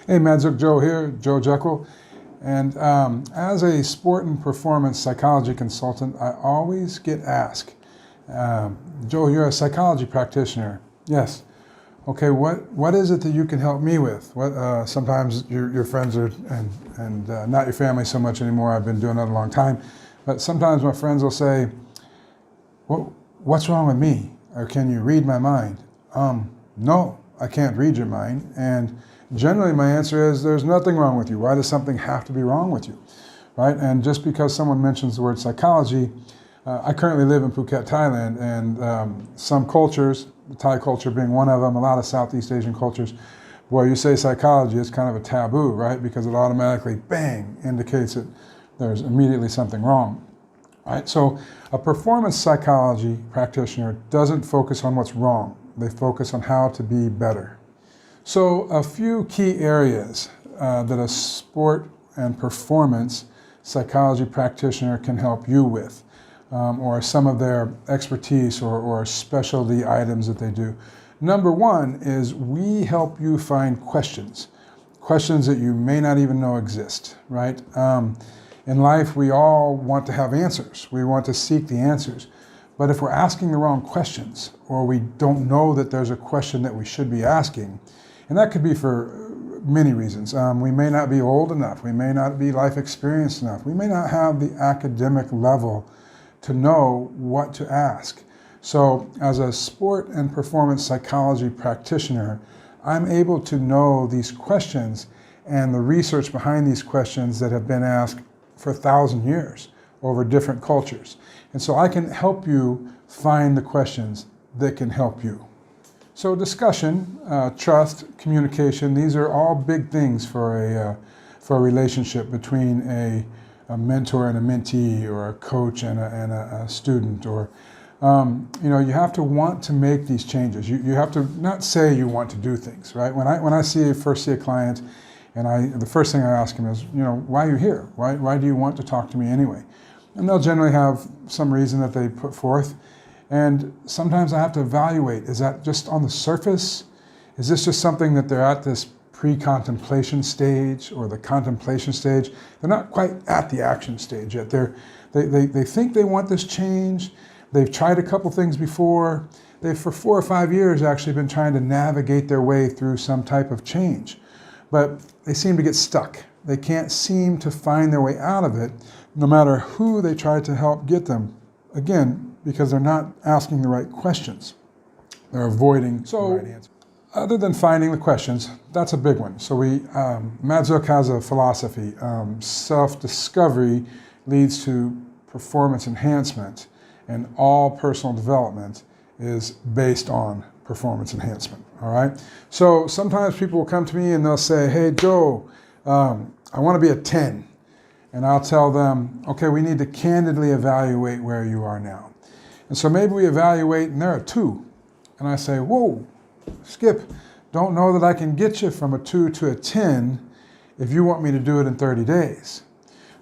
Hey, MADZOOK Joe here, Joe Jekyll. And as a sport and performance psychology consultant, I always get asked, Joe, you're a psychology practitioner. Yes. Okay, what is it that you can help me with? Sometimes your friends are, and not your family so much anymore, I've been doing that a long time, but sometimes my friends will say, what's wrong with me? Or can you read my mind? No, I can't read your mind. And generally my answer is there's nothing wrong with you. Why does something have to be wrong with you? Right? And just because someone mentions the word psychology, I currently live in Phuket, Thailand, and some cultures, the Thai culture being one of them, a lot of Southeast Asian cultures, boy, you say psychology, it's kind of a taboo, right? Because it automatically, bang, indicates that there's immediately something wrong. Right? So a performance psychology practitioner doesn't focus on what's wrong. They focus on how to be better. So a few key areas that a sport and performance psychology practitioner can help you with, or some of their expertise or specialty items that they do. Number one is we help you find questions that you may not even know exist, right? In life, we all want to have answers. We want to seek the answers. But if we're asking the wrong questions, or we don't know that there's a question that we should be asking, and that could be for many reasons. We may not be old enough. We may not be life experienced enough. We may not have the academic level to know what to ask. So as a sport and performance psychology practitioner, I'm able to know these questions and the research behind these questions that have been asked for 1,000 years over different cultures. And so I can help you find the questions that can help you. So discussion, trust, communication, these are all big things for a relationship between a mentor and a mentee, or a coach and a student, or you know, you have to want to make these changes. You have to not say you want to do things, right? When I first see a client, and the first thing I ask them is, you know, why are you here? Why do you want to talk to me anyway? And they'll generally have some reason that they put forth. And sometimes I have to evaluate, is that just on the surface? Is this just something that they're at this pre-contemplation stage or the contemplation stage? They're not quite at the action stage yet. They think they want this change. They've tried a couple things before. They've for 4 or 5 years actually been trying to navigate their way through some type of change. But they seem to get stuck. They can't seem to find their way out of it, no matter who they try to help get them. Again, because they're not asking the right questions. They're avoiding the right answer. Other than finding the questions, that's a big one. So MADZOOK has a philosophy. Self-discovery leads to performance enhancement, and all personal development is based on performance enhancement, all right? So sometimes people will come to me and they'll say, hey, Joe, I want to be a 10. And I'll tell them, okay, we need to candidly evaluate where you are now. And so maybe we evaluate and they're a 2. And I say, whoa, Skip, don't know that I can get you from a 2 to a 10 if you want me to do it in 30 days.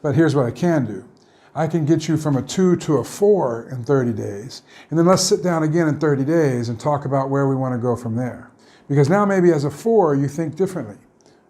But here's what I can do. I can get you from a 2 to a 4 in 30 days. And then let's sit down again in 30 days and talk about where we want to go from there. Because now maybe as a 4, you think differently,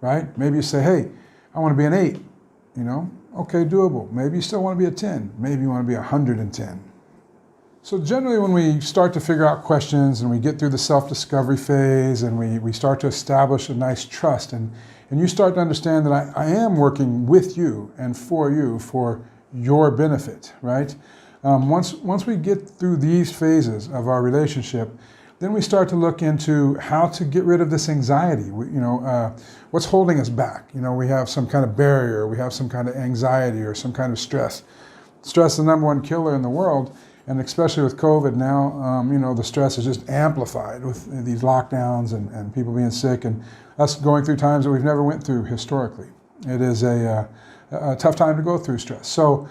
right? Maybe you say, hey, I want to be an 8, you know? Okay, doable. Maybe you still want to be a 10. Maybe you want to be 110. So generally when we start to figure out questions and we get through the self-discovery phase and we start to establish a nice trust and you start to understand that I am working with you and for your benefit, right? Once we get through these phases of our relationship, then we start to look into how to get rid of this anxiety. What's holding us back? You know, we have some kind of barrier, we have some kind of anxiety or some kind of stress. Stress is the #1 killer in the world, and especially with COVID now, you know, the stress is just amplified with these lockdowns and people being sick and us going through times that we've never went through historically. It is a tough time to go through stress. So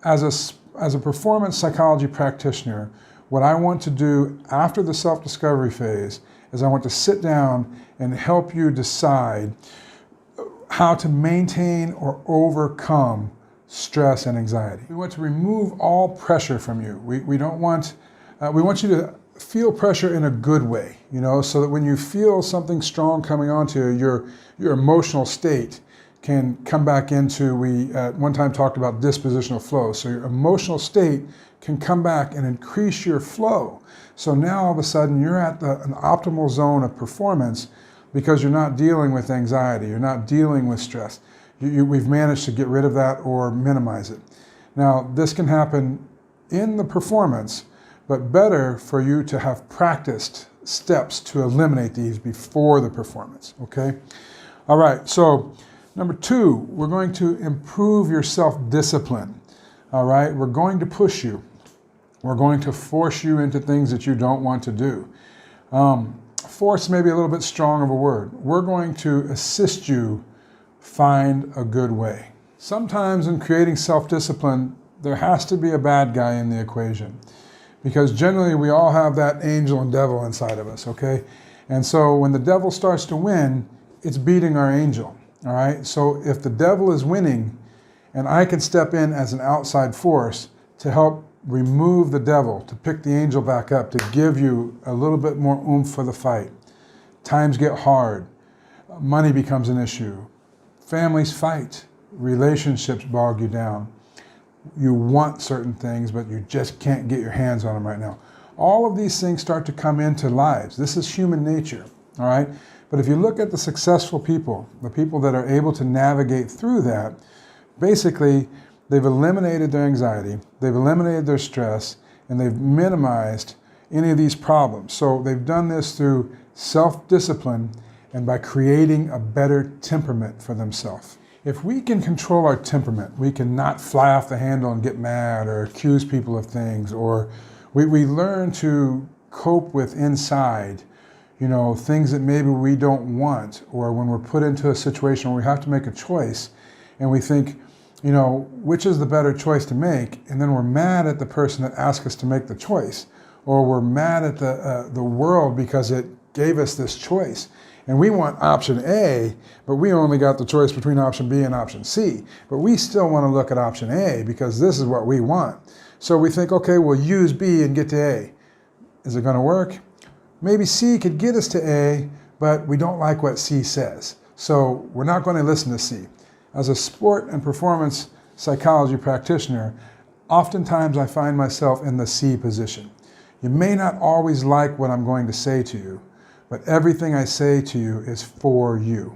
as a performance psychology practitioner, what I want to do after the self-discovery phase is I want to sit down and help you decide how to maintain or overcome stress and anxiety. We want to remove all pressure from you. We don't want, we want you to feel pressure in a good way, so that when you feel something strong coming onto you, your emotional state can come back into, we at one time talked about dispositional flow. So your emotional state can come back and increase your flow. So now all of a sudden you're at an optimal zone of performance because you're not dealing with anxiety, you're not dealing with stress. We've managed to get rid of that or minimize it. Now this can happen in the performance, but better for you to have practiced steps to eliminate these before the performance, okay? All right, so number 2, we're going to improve your self-discipline, all right? We're going to push you. We're going to force you into things that you don't want to do. Force may be a little bit strong of a word. We're going to assist you find a good way. Sometimes in creating self-discipline, there has to be a bad guy in the equation, because generally we all have that angel and devil inside of us, okay? And so when the devil starts to win, it's beating our angel, all right? So if the devil is winning and I can step in as an outside force to help remove the devil, to pick the angel back up, to give you a little bit more oomph for the fight. Times get hard, money becomes an issue, families fight, relationships bog you down. You want certain things, but you just can't get your hands on them right now. All of these things start to come into lives. This is human nature, all right? But if you look at the successful people, the people that are able to navigate through that, basically, they've eliminated their anxiety, they've eliminated their stress, and they've minimized any of these problems. So they've done this through self-discipline and by creating a better temperament for themselves. If we can control our temperament, we can not fly off the handle and get mad or accuse people of things, or we learn to cope with inside, things that maybe we don't want, or when we're put into a situation where we have to make a choice and we think, which is the better choice to make, and then we're mad at the person that asked us to make the choice, or we're mad at the world because it gave us this choice. And we want option A, but we only got the choice between option B and option C. But we still want to look at option A because this is what we want. So we think, okay, we'll use B and get to A. Is it going to work? Maybe C could get us to A, but we don't like what C says. So we're not going to listen to C. As a sport and performance psychology practitioner, oftentimes I find myself in the C position. You may not always like what I'm going to say to you, but everything I say to you is for you.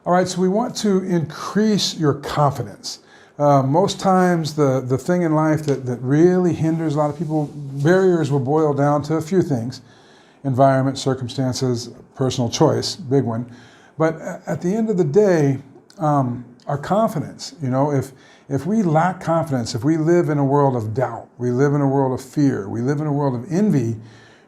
All right, so we want to increase your confidence. Most times the thing in life that really hinders a lot of people, barriers will boil down to a few things: environment, circumstances, personal choice, big one. But at the end of the day, our confidence, if we lack confidence, if we live in a world of doubt, we live in a world of fear, we live in a world of envy,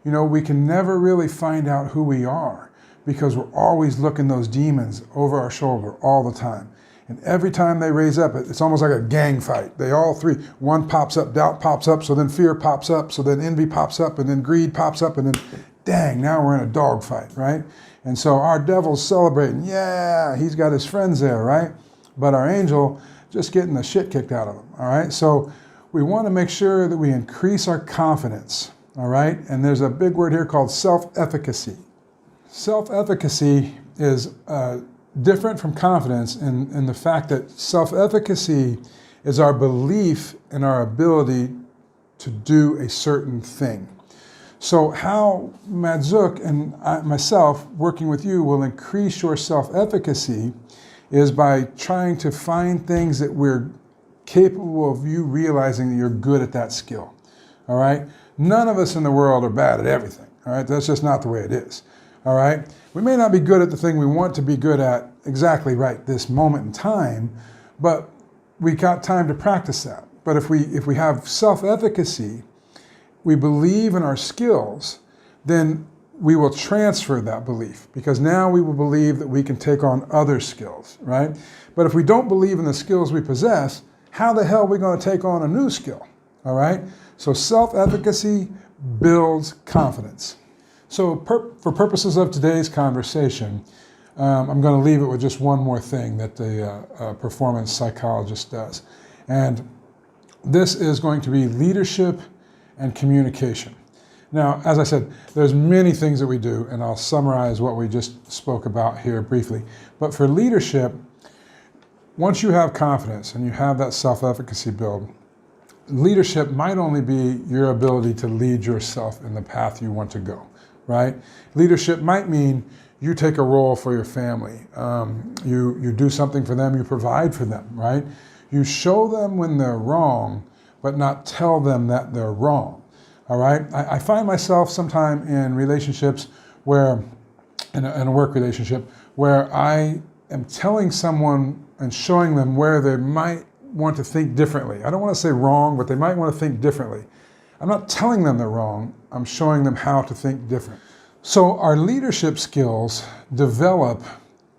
we can never really find out who we are because we're always looking those demons over our shoulder all the time. And every time they raise up, it's almost like a gang fight. They all three, one pops up, doubt pops up, so then fear pops up, so then envy pops up, and then greed pops up, and then dang, now we're in a dog fight, right? And so our devil's celebrating, yeah, he's got his friends there, right? But our angel just getting the shit kicked out of him, all right? So we want to make sure that we increase our confidence. All right, and there's a big word here called self-efficacy. Self-efficacy is different from confidence in the fact that self-efficacy is our belief in our ability to do a certain thing. So how MADZOOK and myself working with you will increase your self-efficacy is by trying to find things that we're capable of you realizing that you're good at that skill. All right? None of us in the world are bad at everything, all right? That's just not the way it is, all right? We may not be good at the thing we want to be good at exactly right this moment in time, but we got time to practice that. But if we have self-efficacy, we believe in our skills, then we will transfer that belief because now we will believe that we can take on other skills, right? But if we don't believe in the skills we possess, how the hell are we going to take on a new skill, all right? So self-efficacy builds confidence. So for purposes of today's conversation, I'm going to leave it with just one more thing that the performance psychologist does. And this is going to be leadership and communication. Now, as I said, there's many things that we do, and I'll summarize what we just spoke about here briefly. But for leadership, once you have confidence and you have that self-efficacy build, leadership might only be your ability to lead yourself in the path you want to go, right? Leadership might mean you take a role for your family. You do something for them, you provide for them, right? You show them when they're wrong, but not tell them that they're wrong. All right, I find myself sometime in relationships where, in a work relationship, where I am telling someone and showing them where they might want to think differently. I don't want to say wrong, but they might want to think differently. I'm not telling them they're wrong, I'm showing them how to think different. So our leadership skills develop,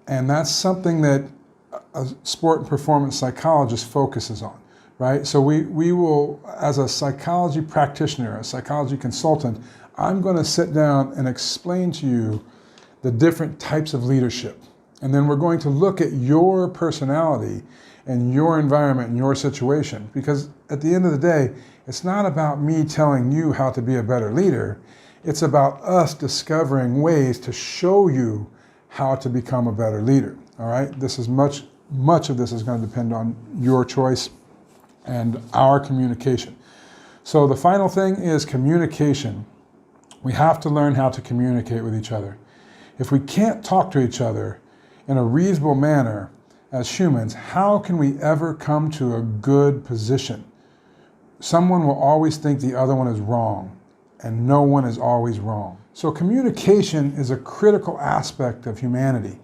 and that's something that a sport and performance psychologist focuses on. Right? So we will, as a psychology practitioner, a psychology consultant, I'm going to sit down and explain to you the different types of leadership. And then we're going to look at your personality and your environment and your situation. Because at the end of the day, it's not about me telling you how to be a better leader. It's about us discovering ways to show you how to become a better leader. All right? This is much of this is going to depend on your choice and our communication. So the final thing is communication. We have to learn how to communicate with each other. If we can't talk to each other in a reasonable manner as humans, how can we ever come to a good position? Someone will always think the other one is wrong, and no one is always wrong. So communication is a critical aspect of humanity.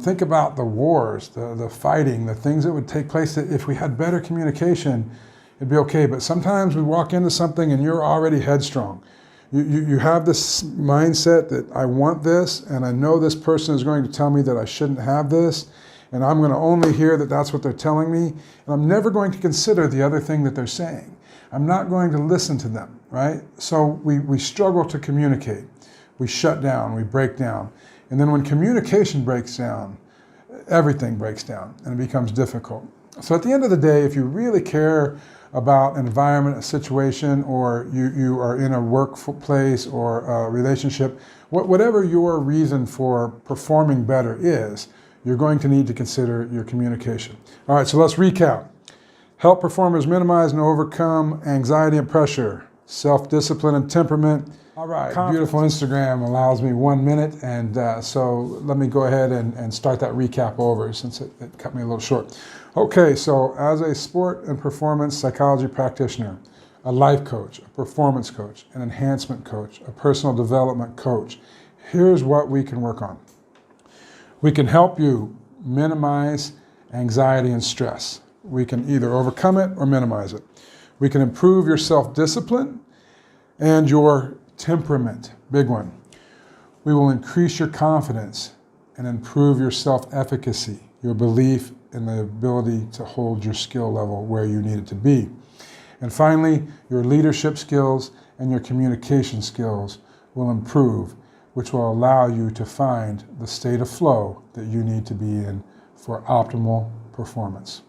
Think about the wars, the fighting, the things that would take place. That if we had better communication, it'd be okay. But sometimes we walk into something and you're already headstrong. You have this mindset that I want this, and I know this person is going to tell me that I shouldn't have this, and I'm going to only hear that that's what they're telling me, and I'm never going to consider the other thing that they're saying. I'm not going to listen to them, right? So we struggle to communicate. We shut down, we break down. And then when communication breaks down, everything breaks down and it becomes difficult. So at the end of the day, if you really care about an environment, a situation, or you are in a workplace or a relationship, whatever your reason for performing better is, you're going to need to consider your communication. All right, so let's recap. Help performers minimize and overcome anxiety and pressure, self-discipline and temperament. All right, beautiful Instagram allows me 1 minute, and so let me go ahead and start that recap over since it cut me a little short. Okay, so as a sport and performance psychology practitioner, a life coach, a performance coach, an enhancement coach, a personal development coach, here's what we can work on. We can help you minimize anxiety and stress. We can either overcome it or minimize it. We can improve your self-discipline and your temperament, big one. We will increase your confidence and improve your self-efficacy, your belief in the ability to hold your skill level where you need it to be. And finally, your leadership skills and your communication skills will improve, which will allow you to find the state of flow that you need to be in for optimal performance.